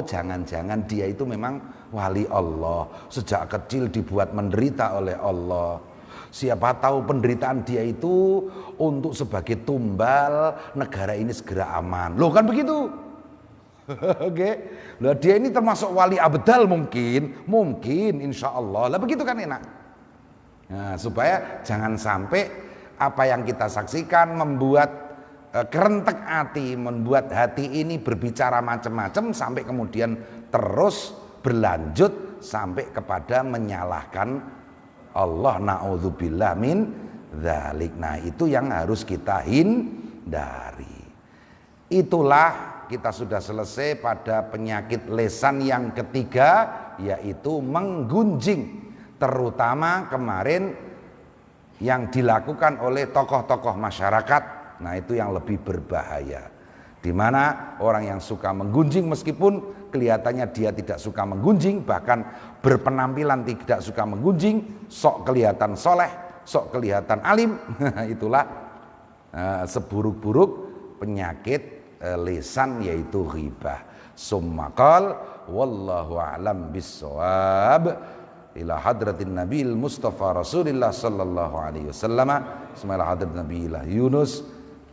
jangan-jangan dia itu memang wali Allah, sejak kecil dibuat menderita oleh Allah. Siapa tahu penderitaan dia itu untuk sebagai tumbal negara ini segera aman. Loh kan begitu? Oke. Lah dia ini termasuk wali abdal mungkin insya Allah. Lah begitu kan enak. Nah, supaya jangan sampai apa yang kita saksikan membuat kerentek hati, membuat hati ini berbicara macam-macam sampai kemudian terus berlanjut sampai kepada menyalahkan Allah na'udzubillah min dzalik. Nah, itu yang harus kita hindari. Itulah kita sudah selesai pada penyakit lisan yang ketiga, yaitu menggunjing. Terutama kemarin yang dilakukan oleh tokoh-tokoh masyarakat. Nah, itu yang lebih berbahaya. Di mana orang yang suka menggunjing meskipun kelihatannya dia tidak suka menggunjing, bahkan berpenampilan tidak suka menggunjing, sok kelihatan soleh, sok kelihatan alim. Itulah seburuk-buruk penyakit lisan, yaitu ghibah. Summa qal wallahu a'lam bissawab ila hadratin nabil mustafa rasulillah sallallahu alaihi wasallam semala hadrat nabiillah Yunus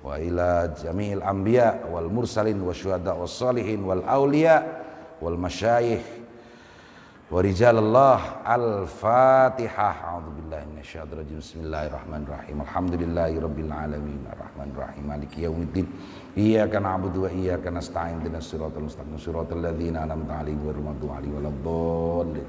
wa ila jami'il anbiya wal mursalin wa syuhada was salihin wal auliya wal masyayikh wa rijalallah. Al-Fatihah. A'udzubillahi minasyaitonir rajim. Bismillahirrahmanirrahim. Alhamdulillahirabbil alamin arrahmanir rahim maliki yaumiddin. Iyyaka na'budu wa iyyaka nasta'in ihdinas siratal mustaqim siratal ladzina an'amta 'alaihim ghairil maghdubi 'alaihim waladdallin.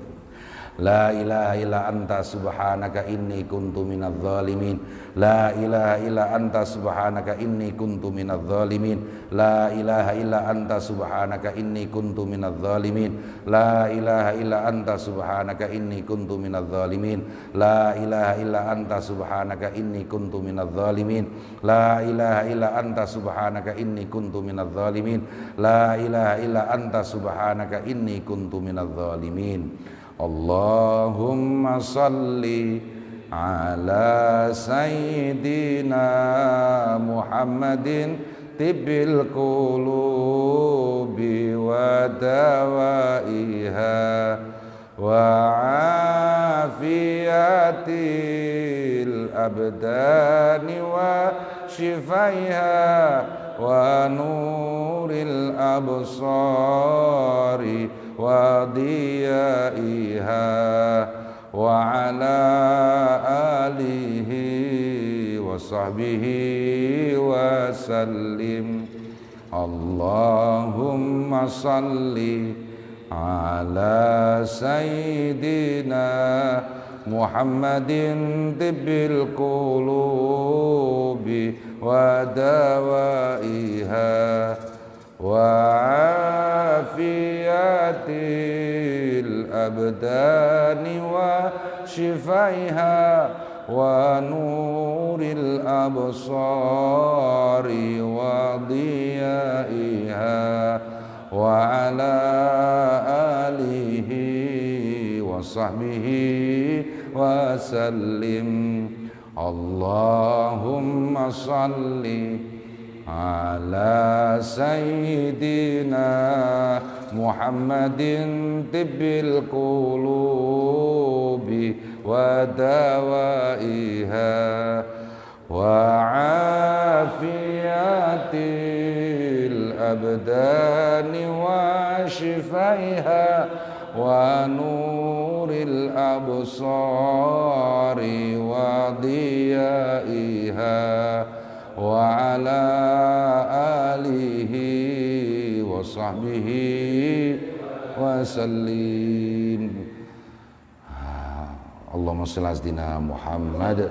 La ilaha illa anta subhanaka inni kuntu minadz zalimin. La ilaha illa anta subhanaka inni kuntu minadz zalimin. La ilaha illa anta subhanaka inni kuntu minadz zalimin. La ilaha illa anta subhanaka inni kuntu minadz zalimin. La ilaha illa anta subhanaka inni kuntu minadz zalimin. La ilaha illa anta subhanaka inni kuntu minadz zalimin. La ilaha illa anta subhanaka inni kuntu minadz zalimin. Allahumma salli ala sayyidina Muhammadin tibbil qulubi wa dawaiha wa afiyatil abdani wa shifaiha wa nuril absari wa diyaiha wa ala alihi wa sahbihi wa sallim. Allahumma salli ala sayyidina Muhammadin tibbil qulubi wa dawaiha wa afiyatil abdani wa shifaiha wa nuril absari wa diyaiha wa ala alihi wa sahbihi wa sallim. Allahumma salli ala sayyidina Muhammadin tibbil qulubi wa dawaiha wa afiyatil abdani wa shifaiha wa nuril absari wa diyaiha wa ala alihi wa sahbihi wa sallim. Allahumma shalli ala Muhammad.